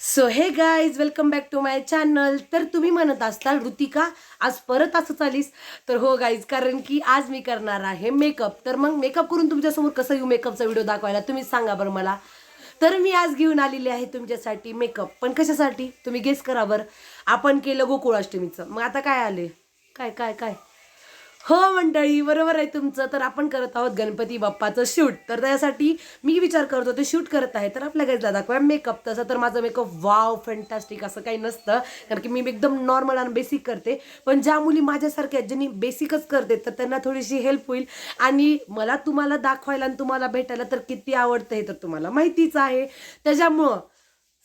So hey guys welcome back to my channel. तर तुम्ही म्हणत असताल ऋतिका आज परत असं चालीस. तर हो गाईज, कारण की आज मी करणार आहे मेकअप. तर मग मेकअप करून तुमच्यासमोर कसं येऊ मेकअपचा व्हिडिओ दाखवायला, तुम्हीच सांगा बरं मला. तर मी आज घेऊन आलेली आहे तुमच्यासाठी मेकअप. पण कशासाठी तुम्ही गेस करा बरं. आपण केलं गोकुळाष्टमीचं, मग आता काय आले, काय काय काय हो मंडळी, बरोबर आहे तुमचं. तर आपण करत आहोत गणपती बाप्पाचं शूट. तर त्यासाठी मी विचार करत होते शूट करत आहे तर आपल्या गाईजला दाखवा मेकअप. तसं तर माझं मेकअप वाव फॅन्टॅस्टिक असं काही नसतं, कारण की मी एकदम नॉर्मल आणि बेसिक करते. पण ज्या मुली माझ्यासारख्या ज्यांनी बेसिकच करते तर त्यांना थोडीशी हेल्प होईल. आणि मला तुम्हाला दाखवायला आणि तुम्हाला भेटायला तर किती आवडतं हे तर तुम्हाला माहितीच आहे. त्याच्यामुळं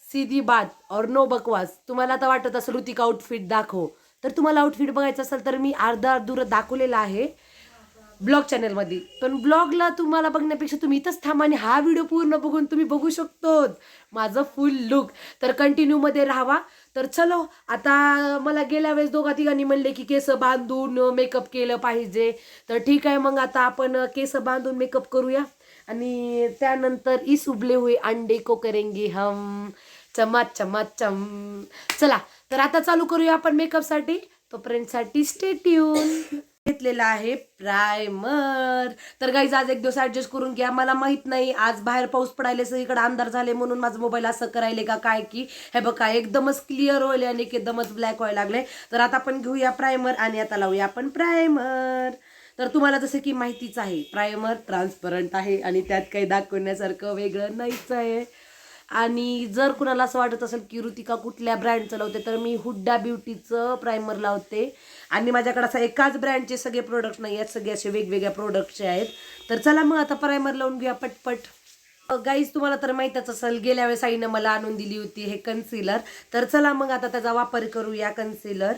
सीधी बात और नो बकवास. तुम्हाला आता वाटत असेल ऋतिका आउटफिट दाखव, तर तुम्हाला आउटफिट बघायचं असेल तर मी अर्धा अधुरं दाखवलेलं आहे ब्लॉग चॅनलमध्ये. पण ब्लॉगला तुम्हाला बघण्यापेक्षा तुम्ही इथंच थांबा आणि हा व्हिडिओ पूर्ण बघून तुम्ही बघू शकतो माझं फुल लुक. तर कंटिन्यू मध्ये राहावा. तर चलो, आता मला गेल्या वेळेस दोघा तिघांनी म्हणले की केस बांधून मेकअप केलं पाहिजे. तर ठीक आहे, मग आता आपण केस बांधून मेकअप करूया. आणि त्यानंतर इस उबले हुए अंडे को करेंगे हम चमा चमा चम. चला, तर आता चालू करूया आपण मेकअपसाठी. तोपर्यंतसाठी स्टे ट्यून. घेतलेला आहे प्रायमर. तर गाईज आज एक दिवस ऍडजस्ट करून घ्या. मला माहित नाही आज बाहेर पाऊस पडायला, सगळीकडे अंधार झाले म्हणून माझा मोबाईल असं करायले का काय, की हे बघा एकदमच क्लिअर व्हायला आणि एकदमच ब्लॅक व्हायला लागले. तर आता आपण घेऊया प्रायमर आणि आता लावूया आपण प्रायमर. तर तुम्हाला जसं की माहितीच आहे प्रायमर ट्रान्सपरंट आहे आणि त्यात काही दाखवण्यासारखं वेगळं नाहीच आहे. आणि जर कुणाला असं वाटत असेल की ऋतिका कुठल्या ब्रँडचं लावते, तर मी हुड्डा ब्युटीचं प्रायमर लावते. आणि माझ्याकडे असं एकाच ब्रँडचे सगळे प्रोडक्ट नाही आहेत, सगळे असे वेगवेगळ्या प्रोडक्टचे आहेत. तर चला मग आता प्रायमर लावून घेऊया पटपट. गाईज तुम्हाला तर माहीतच असेल गेल्या वेळेस आईनं मला आणून दिली होती हे कन्सिलर. तर चला मग आता त्याचा वापर करूया कन्सिलर.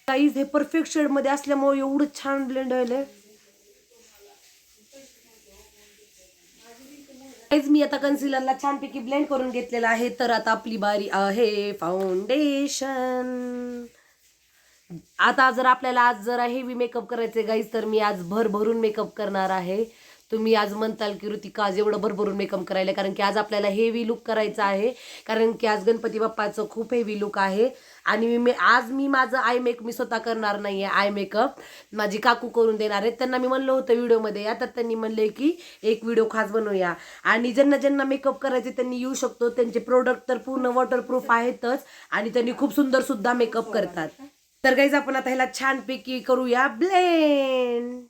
गाईज हे परफेक्ट शेड मध्ये असल्यामुळे एवढं छान ब्लेंड व्हायलंय. गाईज मी आता कन्सिलरला छानपैकी ब्लेंड करून घेतलेला आहे. तर आता आपली बारी आहे फाउंडेशन. आता जर आपल्याला आज जरा हेवी मेकअप करायचे गाईज, तर मी आज भरभरून मेकअप करणार आहे. तुम्ही आज म्हणताल की ऋतिका आज एवढं भरभरून मेकअप करायला, कारण की आज आपल्याला हेवी लुक करायचा आहे. कारण की आज गणपती बाप्पाचं खूप हेवी लुक आहे. आणि आज मी माझं आय मेकअप मी स्वतः करणार नाही आहे. आय मेकअप माझी काकू करून देणार आहेत. त्यांना मी म्हणलं होतं व्हिडिओमध्ये या, तर त्यांनी म्हणले की एक व्हिडिओ खास बनवूया. आणि ज्यांना ज्यांना मेकअप करायचे त्यांनी येऊ शकतो. त्यांचे प्रोडक्ट तर पूर्ण वॉटरप्रूफ आहेतच आणि त्यांनी खूप सुंदर सुद्धा मेकअप करतात. तर गाईज आपण आता ह्याला छानपैकी करूया ब्लेंड.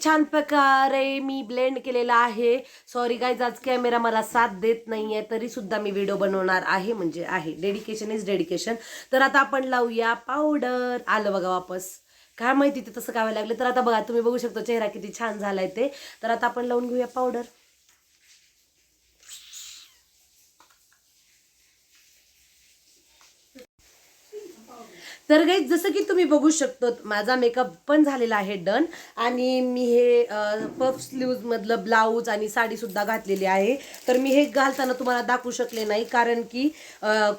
छान प्रकारे मी ब्लेंड केलेला आहे. सॉरी गाईज, आज कॅमेरा मला साथ देत नाहीये, तरी सुद्धा मी व्हिडिओ बनवणार आहे. म्हणजे आहे, डेडिकेशन इज डेडिकेशन. तर आता आपण लावूया पावडर. आलं बघा वापस, काय माहिती ते तसं काय लागलं. तर आता बघा, तुम्ही बघू शकता चेहरा किती छान झालाय ते. तर आता आपण लावून घेऊया पावडर. तर गाईज जसं की तुम्ही बघू शकतो माझा मेकअप पण झालेला आहे डन. आणि मी हे पफ स्लीव्ज मधलं ब्लाऊज आणि साडी सुद्धा घातलेली आहे. तर मी हे घालताना तुम्हाला दाखवू शकले नाही, कारण की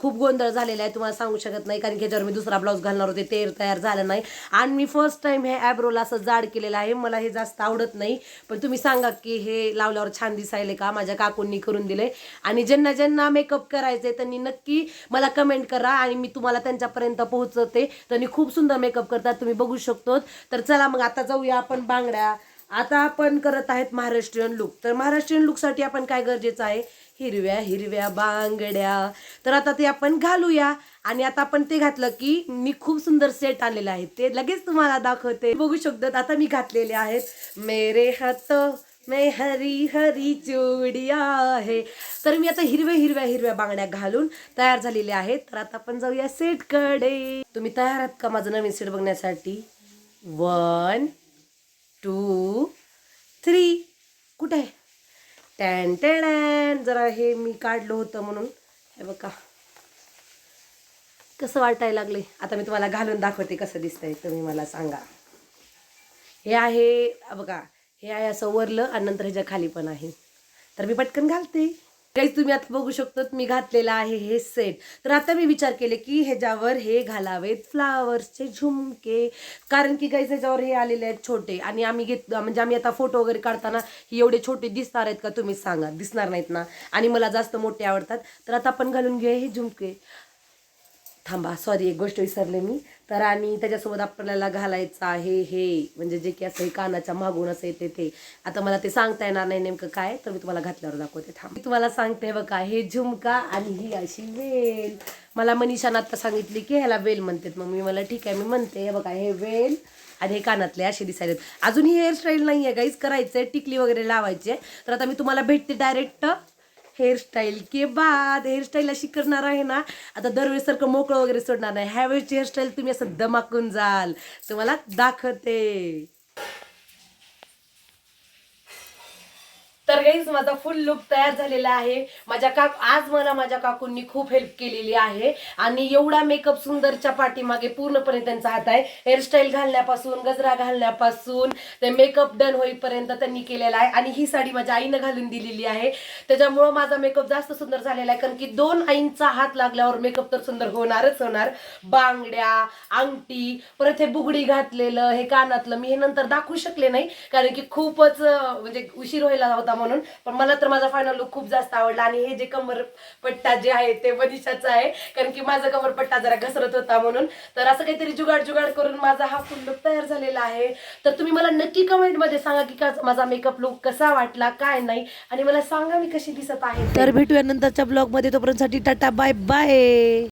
खूप गोंधळ झालेला आहे, तुम्हाला सांगू शकत नाही. कारण की ह्याच्यावर मी दुसरा ब्लाऊज घालणार होते, ते तयार झालं नाही. आणि मी फर्स्ट टाइम हे ॲब्रोला असं जाड केलेलं आहे. मला हे जास्त आवडत नाही, पण तुम्ही सांगा की हे लावल्यावर छान दिसायले का. माझ्या काकूंनी करून दिले. आणि ज्यांना ज्यांना मेकअप करायचे त्यांनी नक्की मला कमेंट करा आणि मी तुम्हाला त्यांच्यापर्यंत पोहोचत. त्यांनी खूप सुंदर मेकअप करतात, तुम्ही बघू शकतो. तर चला मग आता जाऊया आपण बांगड्या. आता आपण करत आहेत महाराष्ट्रीयन लुक. तर महाराष्ट्रीयन लुकसाठी आपण काय गरजेचं आहे, हिरव्या हिरव्या बांगड्या. तर आता ते आपण घालूया. आणि आता आपण ते घातलं की मी खूप सुंदर सेट आलेला आहे, ते लगेच तुम्हाला दाखवते. बघू शकतात आता मी घातलेले आहेत मेरे हातों मैं हरी हरी चूड़िया आहे. तर मी आता हिरव्या हिरव्या हिरव्या बांगड्या घालून तयार झालेले आहेत. तर आता आपण जाऊया सेट कडे. तुम्ही तयार आहात का माझं नवीन सेट बघण्यासाठी? 1 2 3. कुठे आहे? टॅन टॅन. जरा हे मी काढलं होतं म्हणून हे बघा कसं वाटायला लागले. आता मी तुम्हाला घालून दाखवते कसं दिसतंय, तुम्ही मला सांगा. हे आहे बघा, हे आहे असं वरलं आणि नंतर ह्याच्या खाली पण आहे. तर मी पटकन घालते. गाईज तुम्ही आता बघू शकतात मी घातलेला आहे हे सेट. तर आता मी विचार केले की ह्याच्यावर हे घालावेत फ्लावर्सचे झुमके, कारण की गाईज ह्याच्यावर हे आलेले आहेत छोटे आणि आम्ही म्हणजे आम्ही आता फोटो वगैरे काढताना ही एवढे छोटे दिसणार आहेत का तुम्ही सांगा, दिसणार नाहीत ना. आणि मला जास्त मोठे आवडतात. तर आता आपण घालून घेऊया हे झुमके. थांबा, सॉरी, एक गोष्ट विसरले मी. तर आणि त्याच्यासोबत आपल्याला घालायचं आहे हे, म्हणजे जे की असं हे कानाच्या मागून असं येते ते. आता मला ते सांगता येणार नाही नेमकं काय, तर मी तुम्हाला घातल्यावर दाखवते. थांब, मी तुम्हाला सांगते बघा, हे झुमका आणि ही अशी वेल. मला मनीषानं आता सांगितली की ह्याला वेल म्हणतात, मग मला ठीक आहे, मी म्हणते. हे बघा, हे वेल आणि हे कानातले असे दिसायलेत. अजून ही हेअरस्टाईल नाही आहे गाईज, करायचंय, टिकली वगैरे लावायचे. तर आता मी तुम्हाला भेटते डायरेक्ट हेअरस्टाईल के बाद. हेअरस्टाईल अशी करणार आहे ना, आता दरवेळेसारखं मोकळं वगैरे सोडणार नाही. ह्या वेळेची हेअरस्टाईल तुम्ही असं दमाकून जाल, तुम्हाला दाखवते. तर गाईज माझा फुल लुक तयार झालेला आहे. आज मला माझ्या काकूंनी खूप हेल्प केलेली आहे आणि एवढा मेकअप सुंदरच्या पाठीमागे पूर्णपणे त्यांचा हात आहे. हेअरस्टाईल घालण्यापासून, गजरा घालण्यापासून ते मेकअप डन होईपर्यंत त्यांनी केलेला आहे. आणि ही साडी माझ्या आईनं घालून दिलेली आहे, त्याच्यामुळं माझा मेकअप जास्त सुंदर झालेला आहे. कारण की 2 आईंचा हात लागल्यावर मेकअप तर सुंदर होणारच होणार. बांगड्या, अंगठी, परत हे बुगडी घातलेलं, हे कानातलं मी हे नंतर दाखवू शकले नाही कारण की खूपच म्हणजे उशीर व्हायला होता म्हणून. पण मला तर माझा फायनल लुक खूप जास्त आवडला. आणि हे जे कमरपट्टा जे आहे ते मनीषाचा आहे, कारण की माझा कमरपट्टा जरा घसरत होता म्हणून. तर असं काहीतरी जुगाड करून माझा हा फुल लुक तयार झालेला आहे. तर तुम्ही मला नक्की कमेंटमध्ये सांगा की माझा मेकअप लुक कसा वाटला, काय नाही, आणि मला सांगा मी कशी दिसत आहे. तर भेटूया नंतरच्या ब्लॉगमध्ये. तोपर्यंतसाठी टाटा, बाय बाय.